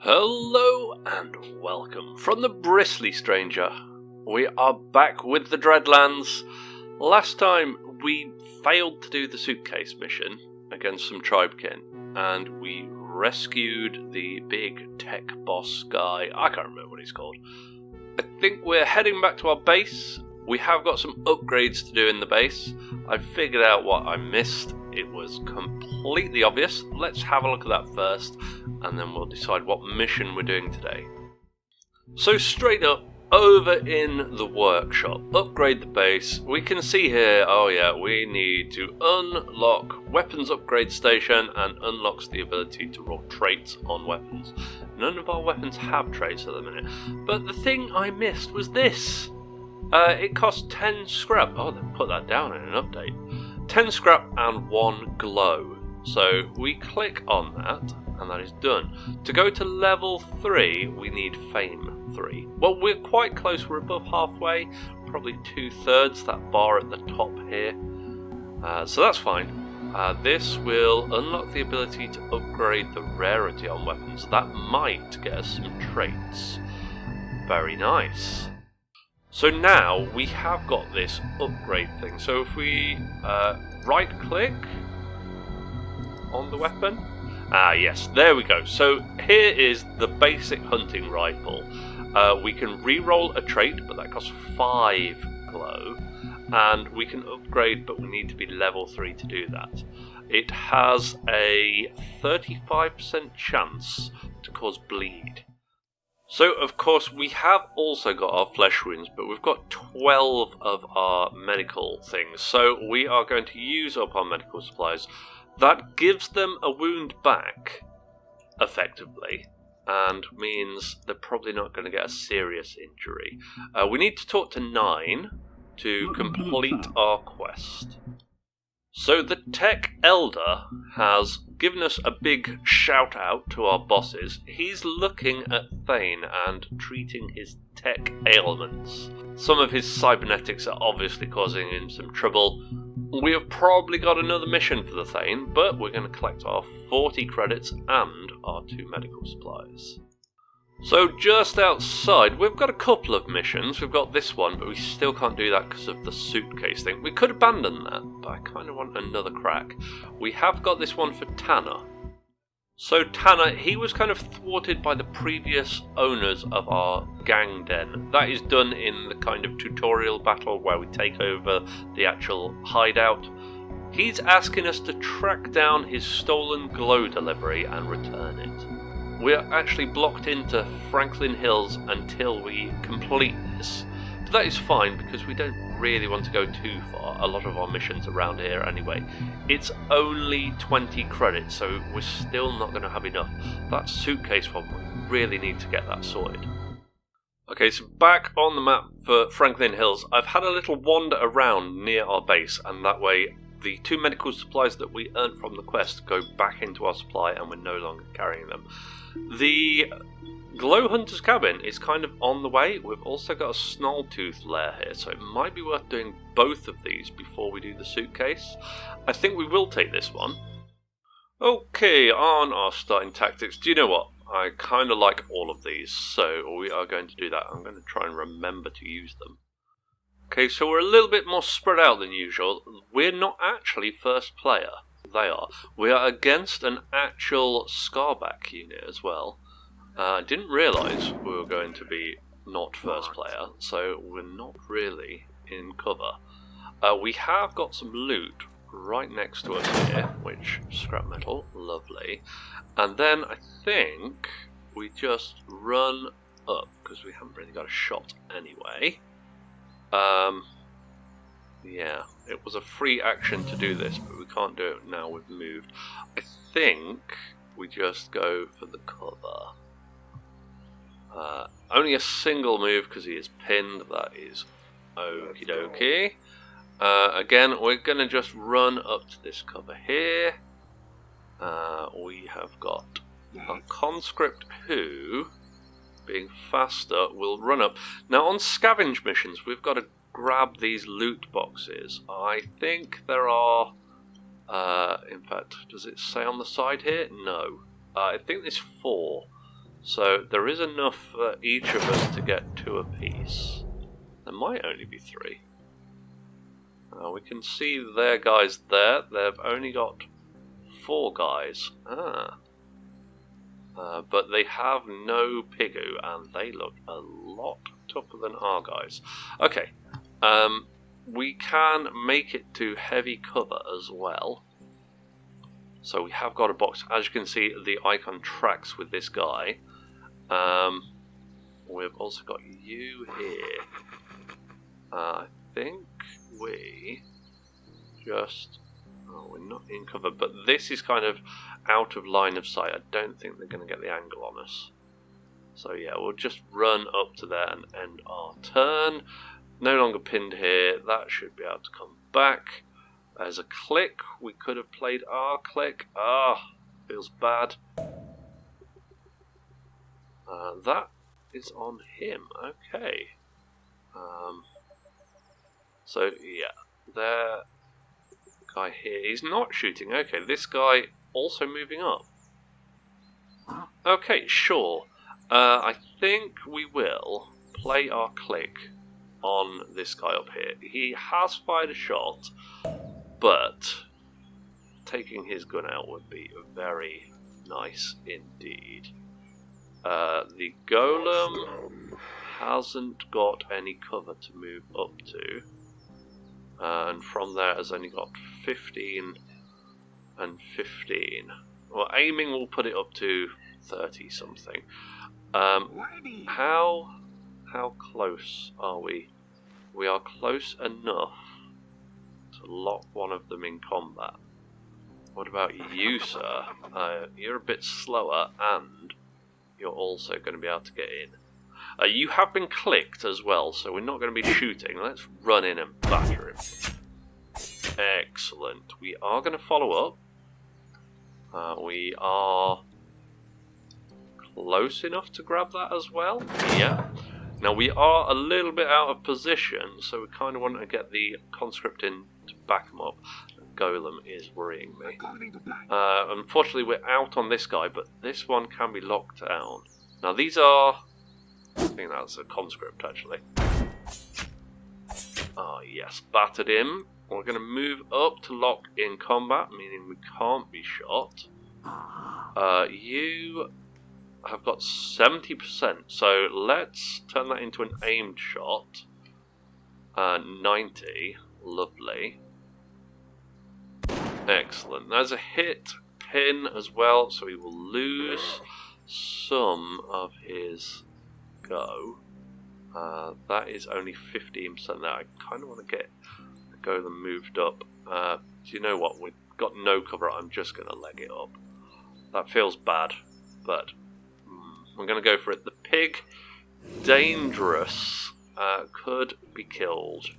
Hello and welcome from the Bristly, stranger. We are back with the Dreadlands. Last time we failed to do the suitcase mission against some tribekin, and we rescued the big tech boss guy. I can't remember what he's called. I think we're heading back to our base. We have got some upgrades to do in the base. I figured out what I missed. It was completely obvious. Let's have a look at that first, and then we'll decide what mission we're doing today. So straight up, over in the workshop, upgrade the base. We can see here, oh yeah, we need to unlock weapons upgrade station, and unlocks the ability to roll traits on weapons. None of our weapons have traits at the minute, but the thing I missed was this. It costs 10 scrap. Oh, they put that down in an update. 10 scrap and 1 glow. So we click on that, and that is done. To go to level 3, we need Fame 3. Well, we're quite close. We're above halfway, probably 2/3, that bar at the top here. So that's fine. This will unlock the ability to upgrade the rarity on weapons. That might get us some traits. Very nice. So now we have got this upgrade thing. So if we right click on the weapon, yes, there we go. So here is the basic hunting rifle. We can re-roll a trait, but that costs 5 glow, and we can upgrade, but we need to be level 3 to do that. It has a 35% chance to cause bleed. So, of course, we have also got our flesh wounds, but we've got 12 of our medical things. So we are going to use up our medical supplies. That gives them a wound back, effectively, and means they're probably not going to get a serious injury. We need to talk to 9 to complete our quest. So the Tech Elder has given us a big shout out to our bosses. He's looking at Thane and treating his tech ailments. Some of his cybernetics are obviously causing him some trouble. We have probably got another mission for the Thane, but we're going to collect our 40 credits and our 2 medical supplies. So just outside, we've got a couple of missions. We've got this one, but we still can't do that because of the suitcase thing. We could abandon that, but I kind of want another crack. We have got this one for Tanner. So Tanner, he was kind of thwarted by the previous owners of our gang den. That is done in the kind of tutorial battle where we take over the actual hideout. He's asking us to track down his stolen glow delivery and return it. We're actually blocked into Franklin Hills until we complete this. But that is fine because we don't really want to go too far. A lot of our missions around here anyway. It's only 20 credits, so we're still not going to have enough. That suitcase one, we really need to get that sorted. Okay, so back on the map for Franklin Hills, I've had a little wander around near our base, and that way the 2 medical supplies that we earned from the quest go back into our supply and we're no longer carrying them. The Glow Hunter's cabin is kind of on the way. We've also got a Snarltooth lair here, so it might be worth doing both of these before we do the suitcase. I think we will take this one. Okay, on our starting tactics, do you know what? I kind of like all of these, so we are going to do that. I'm going to try and remember to use them. Okay, so we're a little bit more spread out than usual. We're not actually first player. They are. We are against an actual Skarback unit as well. I didn't realise we were going to be not first player, so we're not really in cover. We have got some loot right next to us here, which, scrap metal, lovely. And then I think we just run up, because we haven't really got a shot anyway. Yeah, it was a free action to do this, but we can't do it now, we've moved. I think we just go for the cover. Only a single move because he is pinned, that is okie dokie. Again, we're going to just run up to this cover here. We have got a conscript who, being faster, will run up. Now on scavenge missions, we've got to grab these loot boxes. I think there are, in fact, does it say on the side here? No. I think there's 4. So there is enough for each of us to get 2 apiece. There might only be 3. We can see their guys there. They've only got 4 guys. But they have no Pigu, and they look a lot tougher than our guys. Okay, we can make it to heavy cover as well. So we have got a box. As you can see, the icon tracks with this guy. We've also got you here. I think we just... Oh, we're not in cover, but this is kind of out of line of sight. I don't think they're going to get the angle on us. So yeah, we'll just run up to there and end our turn. No longer pinned here. That should be able to come back. There's a click. We could have played our click. Feels bad. That is on him. Okay. So yeah, there. Guy here, he's not shooting. Okay, this guy also moving up. Okay, sure. I think we will play our click on this guy up here. He has fired a shot, but taking his gun out would be very nice indeed. The golem hasn't got any cover to move up to. And from there has only got 15 and 15. Well, aiming will put it up to 30 something. How close are we? We are close enough to lock one of them in combat. What about you, sir? You're a bit slower, and you're also going to be able to get in. You have been clicked as well, so we're not going to be shooting. Let's run in and batter him. Excellent. We are going to follow up. We are close enough to grab that as well. Yeah. Now we are a little bit out of position, so we kind of want to get the conscript in to back him up. Golem is worrying me. Unfortunately, we're out on this guy, but this one can be locked down. Now these are... I think that's a conscript, actually. Yes, battered him. We're going to move up to lock in combat, meaning we can't be shot. You have got 70%, so let's turn that into an aimed shot. 90, lovely. Excellent. There's a hit pin as well, so he will lose some of his go. That is only 15% there. I kind of want to get the golem moved up. Do you know what? We've got no cover. I'm just going to leg it up. That feels bad, but we're going to go for it. The pig, dangerous, could be killed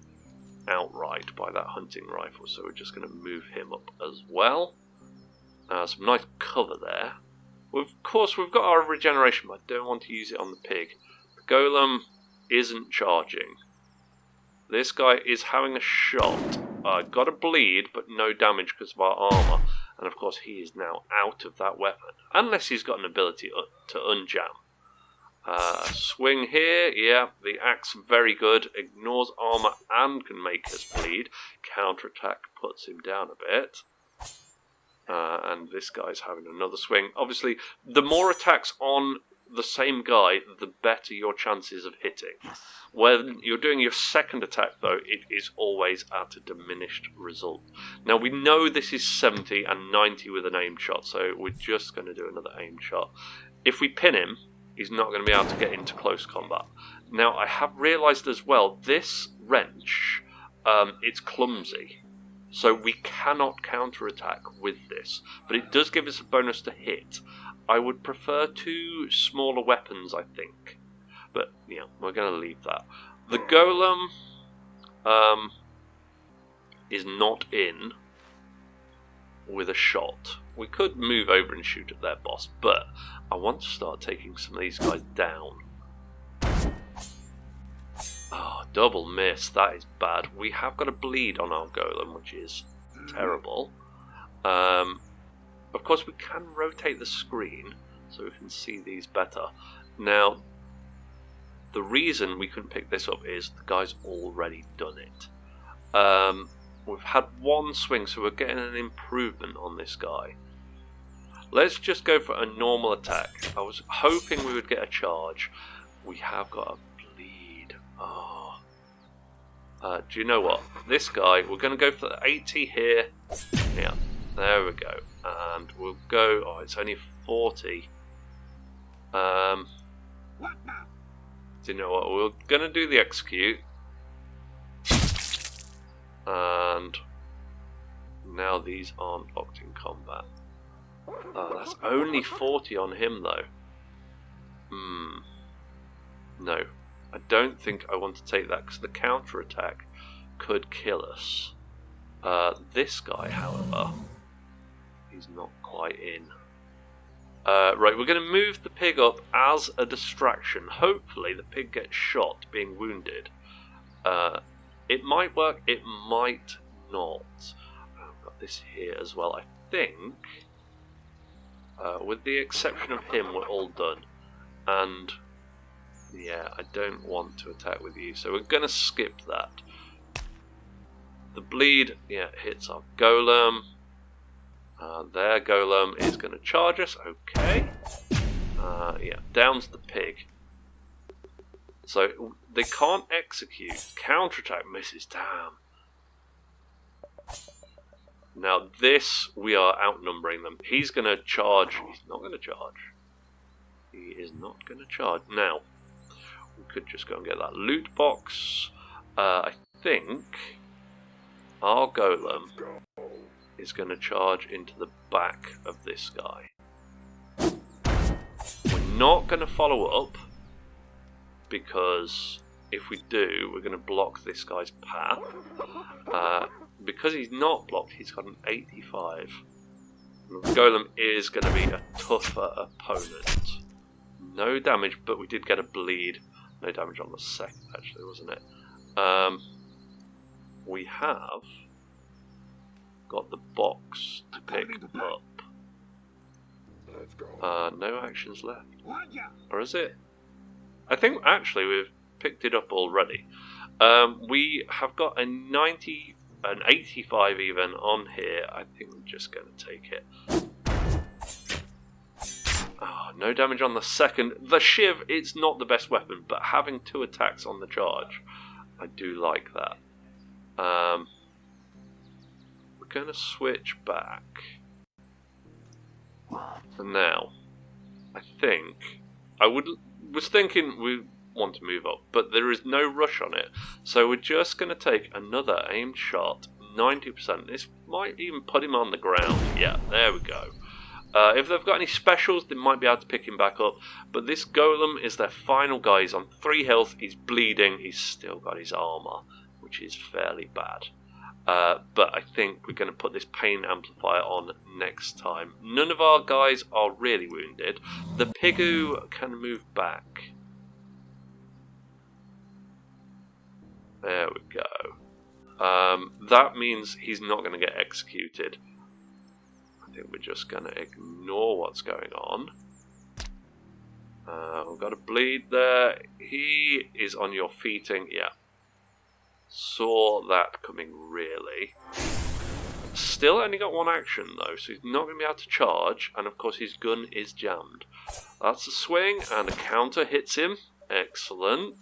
outright by that hunting rifle, so we're just going to move him up as well. Some nice cover there. Of course, we've got our regeneration, but I don't want to use it on the pig. The golem isn't charging. This guy is having a shot. Got a bleed, but no damage because of our armour. And of course, he is now out of that weapon. Unless he's got an ability to unjam. Swing here, yeah, the axe very good. Ignores armour and can make us bleed. Counterattack puts him down a bit. And this guy's having another swing. Obviously, the more attacks on the same guy, the better your chances of hitting. When you're doing your second attack, though, it is always at a diminished result. Now, we know this is 70 and 90 with an aimed shot, so we're just going to do another aimed shot. If we pin him, he's not going to be able to get into close combat. Now, I have realised as well, this wrench, it's clumsy. So we cannot counterattack with this, but it does give us a bonus to hit. I would prefer 2 smaller weapons, I think. But, yeah, we're going to leave that. The golem is not in with a shot. We could move over and shoot at their boss, but I want to start taking some of these guys down. Oh, double miss. That is bad. We have got a bleed on our golem, which is terrible. Of course, we can rotate the screen, so we can see these better. Now, the reason we couldn't pick this up is the guy's already done it. We've had one swing, so we're getting an improvement on this guy. Let's just go for a normal attack. I was hoping we would get a charge. We have got a bleed. Oh. Do you know what? This guy, we're going to go for the 80 here. Yeah, there we go. And we'll go... Oh, it's only 40. Do you know what? We're going to do the execute. And now these aren't locked in combat. Oh, that's only 40 on him, though. No, I don't think I want to take that, because the counter-attack could kill us. This guy, however, he's not quite in. Right, we're going to move the pig up as a distraction. Hopefully the pig gets shot being wounded. It might work, it might not. I've got this here as well, I think. With the exception of him, we're all done. And yeah, I don't want to attack with you, so we're going to skip that. The bleed, yeah, hits our golem. Their golem is going to charge us, okay. Yeah, downs the pig. So they can't execute. Counterattack misses, damn. Now this, we are outnumbering them. He's going to charge. He's not going to charge. He is not going to charge. Now, we could just go and get that loot box. I think our golem is going to charge into the back of this guy. We're not going to follow up, because if we do, we're going to block this guy's path. Because he's not blocked, he's got an 85. The golem is going to be a tougher opponent. No damage, but we did get a bleed. No damage on the second, actually, wasn't it? We have got the box to pick up. No actions left. Or is it? I think, actually, we've picked it up already. We have got a 90... an 85 even on here. I think we're just going to take it. Oh, no damage on the second. The shiv, it's not the best weapon, but having 2 attacks on the charge, I do like that. We're going to switch back. And now, I think was thinking we want to move up, but there is no rush on it, so we're just going to take another aimed shot. 90%. This might even put him on the ground. Yeah, there we go. If they've got any specials, they might be able to pick him back up, but this golem is their final guy. He's on 3 health, he's bleeding, he's still got his armor, which is fairly bad. But I think we're going to put this pain amplifier on next time. None of our guys are really wounded. The Pigu can move back. There we go. That means he's not going to get executed. I think we're just going to ignore what's going on. We've got a bleed there. He is on your feeting. Yeah. Saw that coming, really. Still only got 1 action, though, so he's not going to be able to charge. And, of course, his gun is jammed. That's a swing, and a counter hits him. Excellent.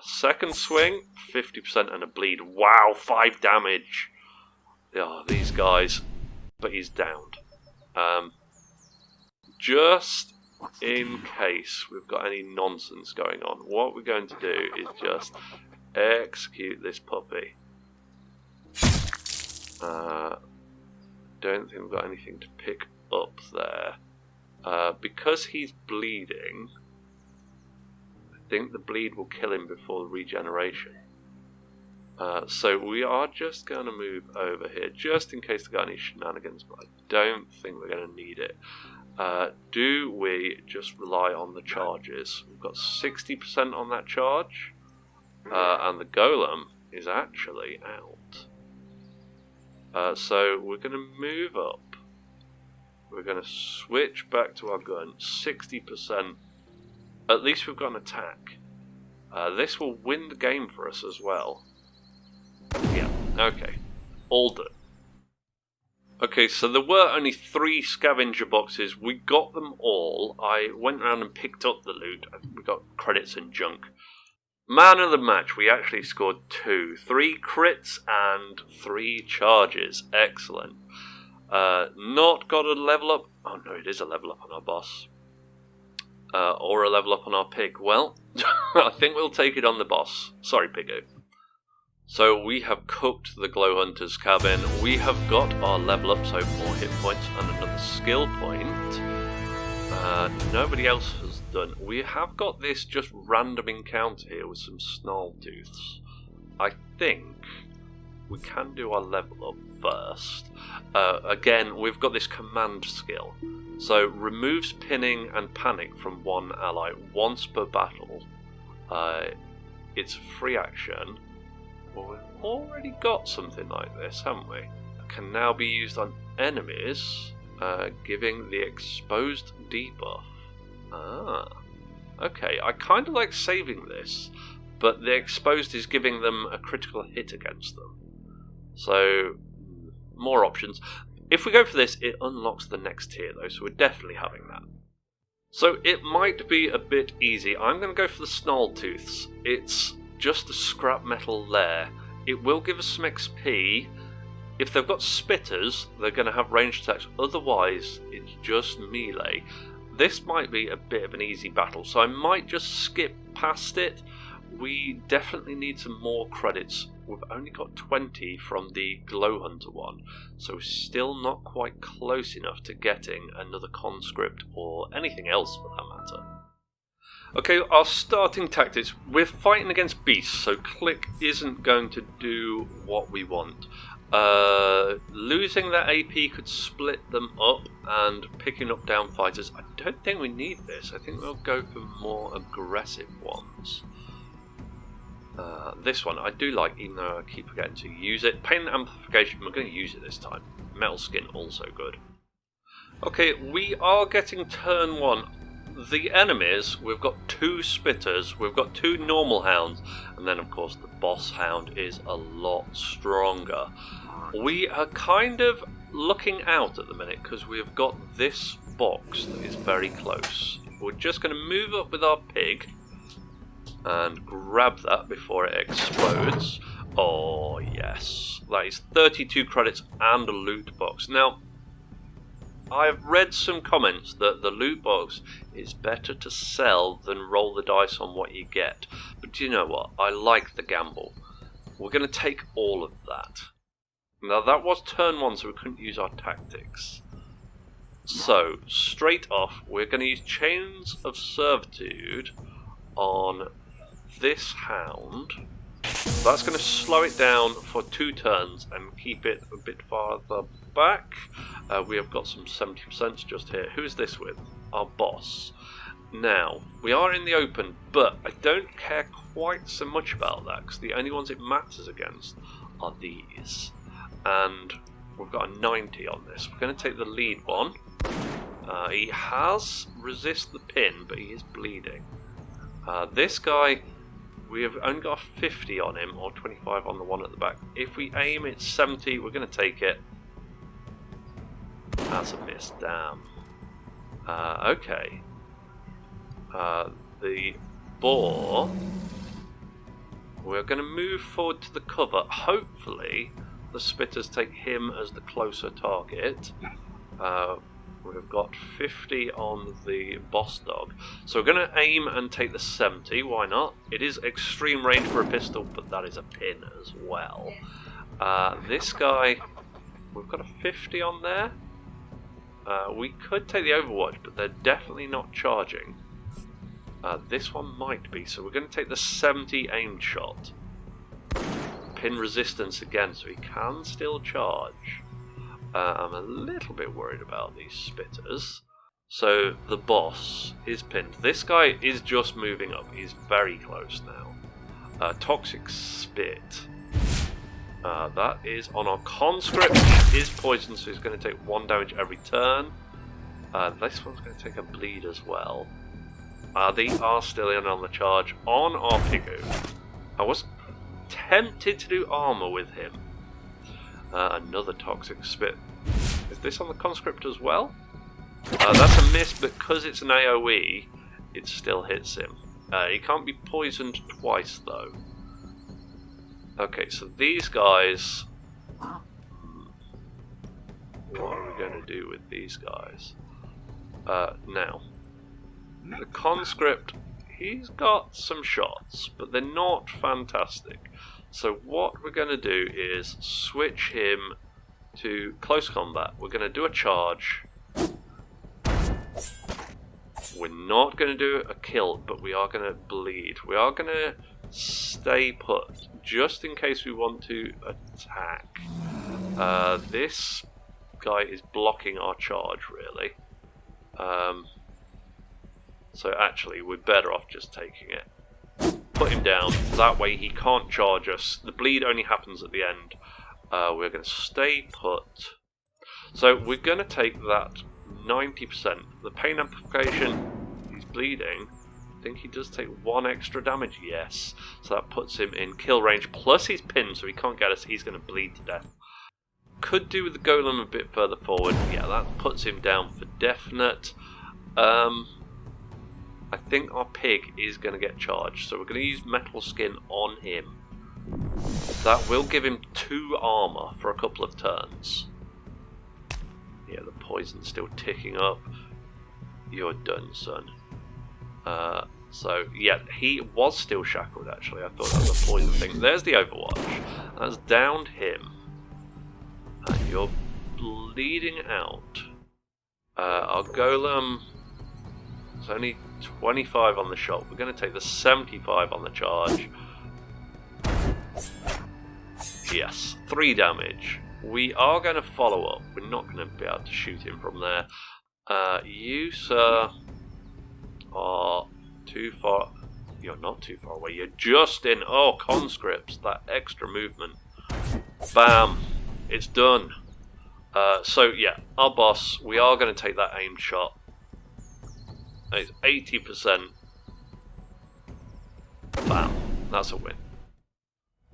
Second swing, 50% and a bleed. Wow, 5 damage. Yeah, these guys. But he's downed. Just in case we've got any nonsense going on, what we're going to do is just execute this puppy. Don't think we've got anything to pick up there. Because he's bleeding, I think the bleed will kill him before the regeneration. So we are just going to move over here, just in case they've got any shenanigans, but I don't think we're going to need it. Do we just rely on the charges? We've got 60% on that charge, and the golem is actually out. So we're going to move up. We're going to switch back to our gun. 60%. At least we've got an attack. This will win the game for us as well. Yeah, okay. All done. Okay, so there were only 3 scavenger boxes. We got them all. I went around and picked up the loot. We got credits and junk. Man of the match, we actually scored 2. 3 crits and 3 charges. Excellent. Not got a level up. Oh no, it is a level up on our boss. Or a level up on our pig. Well, I think we'll take it on the boss. Sorry, Piggo. So we have cooked the Glowhunter's cabin. We have got our level up, so 4 hit points and another skill point. Nobody else has done. We have got this just random encounter here with some Snarltooths. I think we can do our level up first. Again, we've got this command skill. So removes pinning and panic from one ally once per battle. It's a free action. Well, we've already got something like this, haven't we? It can now be used on enemies, giving the exposed debuff. Ah, okay. I kind of like saving this, but the exposed is giving them a critical hit against them. So, more options. If we go for this, it unlocks the next tier though, so we're definitely having that. So it might be a bit easy. I'm going to go for the Snarltooths. It's just a scrap metal lair. It will give us some XP. If they've got spitters, they're going to have ranged attacks. Otherwise, it's just melee. This might be a bit of an easy battle, so I might just skip past it. We definitely need some more credits. We've only got 20 from the Glowhunter one, so we're still not quite close enough to getting another conscript or anything else for that matter. Okay, our starting tactics. We're fighting against beasts, so click isn't going to do what we want. Losing that AP could split them up, and picking up down fighters. I don't think we need this. I think we'll go for more aggressive ones. This one I do like, even though I keep forgetting to use it. Pain amplification, we're going to use it this time. Metal skin, also good. Okay, we are getting turn 1. The enemies, we've got 2 spitters, we've got 2 normal hounds, and then of course the boss hound is a lot stronger. We are kind of looking out at the minute because we've got this box that is very close. We're just going to move up with our pig and grab that before it explodes. Oh yes, that is 32 credits and a loot box. Now, I've read some comments that the loot box is better to sell than roll the dice on what you get. But do you know what? I like the gamble. We're going to take all of that. Now that was turn 1, so we couldn't use our tactics. So, straight off, we're going to use Chains of Servitude on this hound. That's going to slow it down for 2 turns and keep it a bit farther back. We have got some 70% just here. Who is this with? Our boss. Now, we are in the open, but I don't care quite so much about that because the only ones it matters against are these. And we've got a 90 on this. We're going to take the lead one. He has resist the pin, but he is bleeding. This guy, we have only got a 50 on him, or 25 on the one at the back. If we aim, it's 70. We're going to take it. That's a miss, damn. Okay. The boar, we're going to move forward to the cover. Hopefully, the spitters take him as the closer target. We've got 50 on the boss dog. So we're going to aim and take the 70, why not? It is extreme range for a pistol, but that is a pin as well. This guy, we've got a 50 on there. We could take the Overwatch, but they're definitely not charging. This one might be, so we're going to take the 70 aimed shot. Pin resistance again, so he can still charge. I'm a little bit worried about these spitters. So the boss is pinned. This guy is just moving up. He's very close now. Toxic Spit. That is on our conscript. Is poisoned, so he's going to take 1 damage every turn. This one's going to take a bleed as well. They are still in on the charge on our Pigoo. I was tempted to do armour with him. Another toxic spit. Is this on the conscript as well? That's a miss, but because it's an AoE, it still hits him. He can't be poisoned twice though. Okay, so these guys... What are we going to do with these guys? Now, the conscript, he's got some shots, but they're not fantastic. So what we're going to do is switch him to close combat. We're going to do a charge. We're not going to do a kill, but we are going to bleed. We are going to stay put, just in case we want to attack. This guy is blocking our charge, really. So actually, we're better off just taking it. Put him down, that way he can't charge us. The bleed only happens at the end. We're going to stay put. So we're going to take that 90%. The pain amplification, he's bleeding. I think he does take 1 extra damage, yes. So that puts him in kill range, plus he's pinned, so he can't get us. He's going to bleed to death. Could do with the golem a bit further forward. Yeah, that puts him down for definite. I think our pig is going to get charged, so we're going to use metal skin on him. That will give him 2 armor for a couple of turns. Yeah, the poison's still ticking up. You're done, son. So, yeah, he was still shackled, actually. I thought that was a poison thing. There's the Overwatch. That's downed him. And you're bleeding out. Our golem... It's only 25 on the shot. We're going to take the 75 on the charge. Yes, 3 damage. We are going to follow up. We're not going to be able to shoot him from there. You, sir, are too far. You're not too far away. You're just in. Oh, conscripts. That extra movement. Bam. It's done. So, yeah, our boss. We are going to take that aimed shot. It's 80%. Bam. That's a win.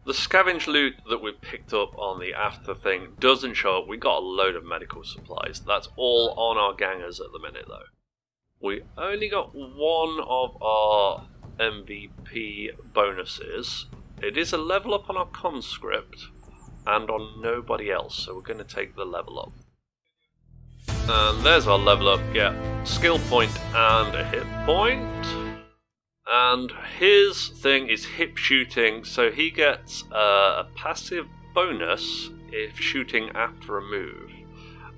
The scavenge loot that we picked up on the after thing doesn't show up. We got a load of medical supplies. That's all on our gangers at the minute, though. We only got 1 of our MVP bonuses. It is a level up on our conscript and on nobody else, so we're going to take the level up. And there's our level up. Yeah, skill point and a hit point. And his thing is hip shooting, so he gets a passive bonus if shooting after a move.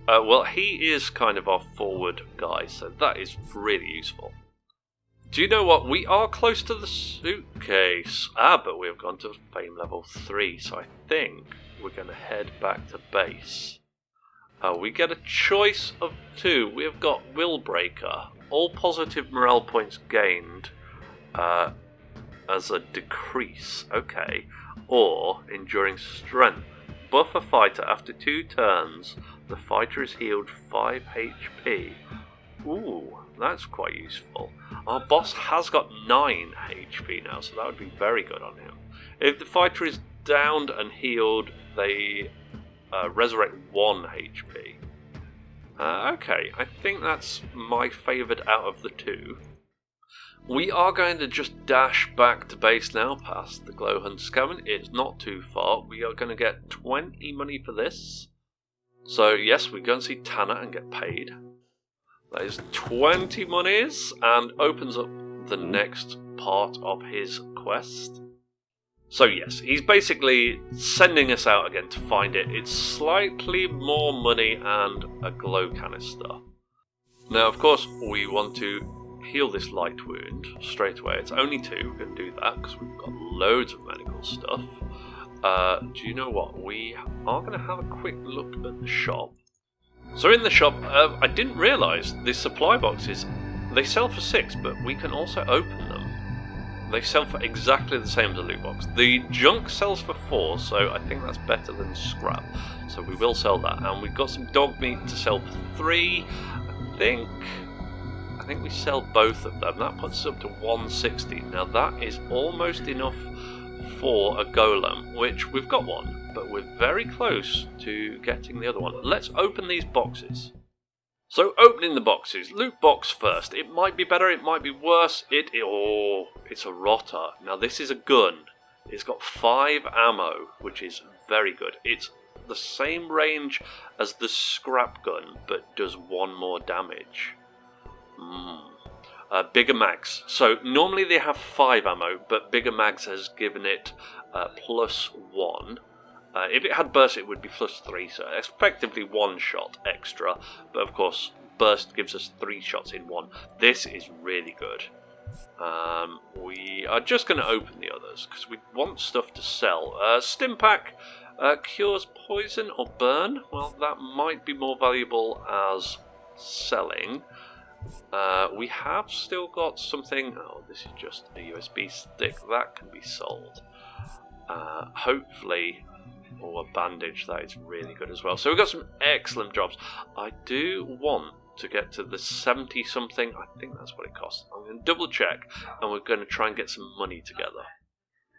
Well, he is kind of our forward guy, so that is really useful. Do you know what? We are close to the suitcase. But we've gone to fame level 3, so I think we're going to head back to base. We get a choice of 2. We've got Willbreaker. All positive morale points gained as a decrease. Okay. Or Enduring Strength. Buff a fighter after 2 turns. The fighter is healed 5 HP. Ooh, that's quite useful. Our boss has got 9 HP now, so that would be very good on him. If the fighter is downed and healed, they resurrect 1 HP. Okay, I think that's my favoured out of the 2. We are going to just dash back to base now, past the Glowhunt Scavenge. It's not too far. We are going to get 20 money for this. So yes, we go and see Tanner and get paid. That is 20 monies, and opens up the next part of his quest. So yes, he's basically sending us out again to find it. It's slightly more money and a glow canister. Now, of course, we want to heal this light wound straight away. It's only 2, we're going to do that because we've got loads of medical stuff. Do you know what? We are going to have a quick look at the shop. So in the shop, I didn't realise the supply boxes, they sell for 6, but we can also open them. They sell for exactly the same as a loot box. The junk sells for 4, so I think that's better than scrap. So we will sell that. And we've got some dog meat to sell for 3. I think we sell both of them. That puts us up to 160. Now that is almost enough for a golem, which we've got one, but we're very close to getting the other one. Let's open these boxes. So opening the boxes, loot box first. It might be better, it might be worse. It's a rotter. Now this is a gun. It's got 5 ammo, which is very good. It's the same range as the scrap gun, but does 1 more damage. Bigger mags. So normally they have 5 ammo, but bigger mags has given it +1. If it had burst, it would be +3, so effectively 1 shot extra. But of course, burst gives us 3 shots in 1. This is really good. We are just going to open the others because we want stuff to sell. Stim pack cures poison or burn. Well, that might be more valuable as selling. We have still got something. Oh, this is just a USB stick that can be sold. Hopefully, or a bandage, that is really good as well. So we've got some excellent jobs. I do want to get to the 70 something. I think that's what it costs. I'm going to double check, and we're going to try and get some money together.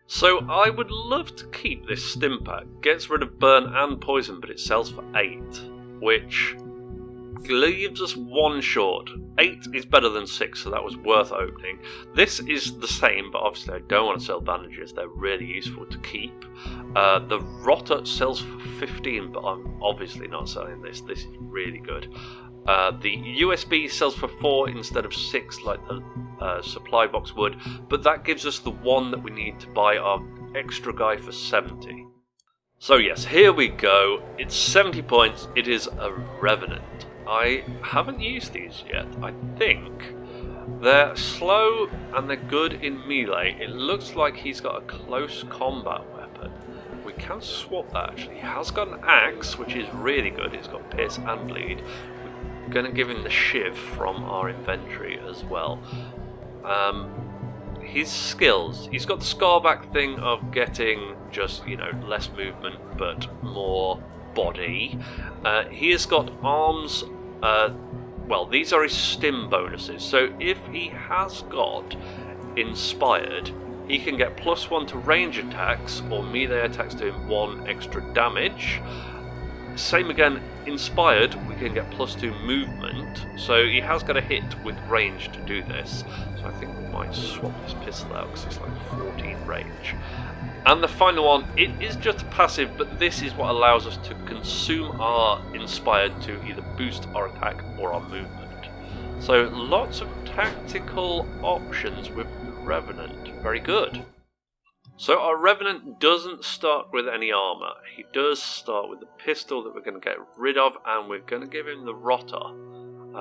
So I would love to keep this stim pack. Gets rid of burn and poison, but it sells for 8, which leaves us 1 short. 8 is better than 6, so that was worth opening. This is the same, but obviously I don't want to sell bandages. They're really useful to keep. The rotter sells for 15, but I'm obviously not selling this. This is really good. The USB sells for 4 instead of 6 like the supply box would, but that gives us the 1 that we need to buy our extra guy for 70. So yes, here we go. It's 70 points. It is a Revenant. I haven't used these yet. I think they're slow and they're good in melee. It looks like he's got a close combat weapon. We can swap that actually. He has got an axe, which is really good. It's got pierce and bleed. We're going to give him the shiv from our inventory as well. His skills. He's got the Skarback thing of getting just, less movement but more body. He has got arms. Well, these are his stim bonuses. So if he has got inspired, he can get +1 to range attacks or melee attacks doing 1 extra damage. Same again, inspired, we can get +2 movement. So he has got a hit with range to do this. So I think we might swap this pistol out because it's like 14 range. And the final one, it is just a passive, but this is what allows us to consume our inspired to either boost our attack or our movement. So lots of tactical options with the Revenant. Very good. So our Revenant doesn't start with any armour. He does start with the pistol that we're going to get rid of, and we're going to give him the rotter.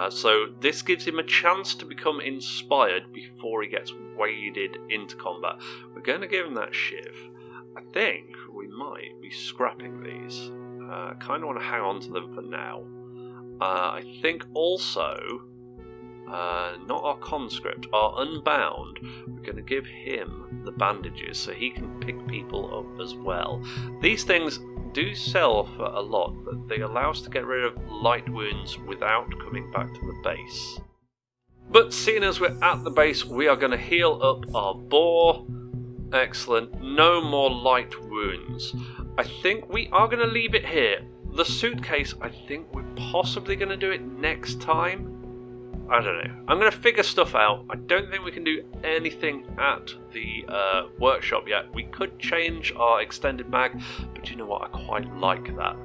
So this gives him a chance to become inspired before he gets waded into combat. We're going to give him that shiv. I think we might be scrapping these. Kind of want to hang on to them for now. I think also, not our conscript, our unbound, we're going to give him the bandages so he can pick people up as well. These things do sell for a lot, but they allow us to get rid of light wounds without coming back to the base. But seeing as we're at the base, we are going to heal up our boar. Excellent. No more light wounds. I think we are going to leave it here. The suitcase, I think we're possibly going to do it next time. I don't know. I'm going to figure stuff out. I don't think we can do anything at the workshop yet. We could change our extended mag, but you know what? I quite like that.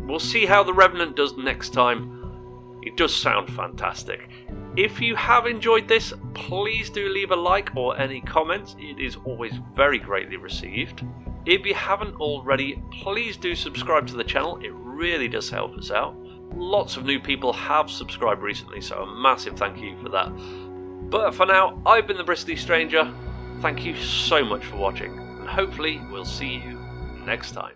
We'll see how the Revenant does next time. It does sound fantastic. If you have enjoyed this, please do leave a like or any comments. It is always very greatly received. If you haven't already, please do subscribe to the channel. It really does help us out. Lots of new people have subscribed recently, so a massive thank you for that. But for now, I've been the Bristly Stranger. Thank you so much for watching, and hopefully we'll see you next time.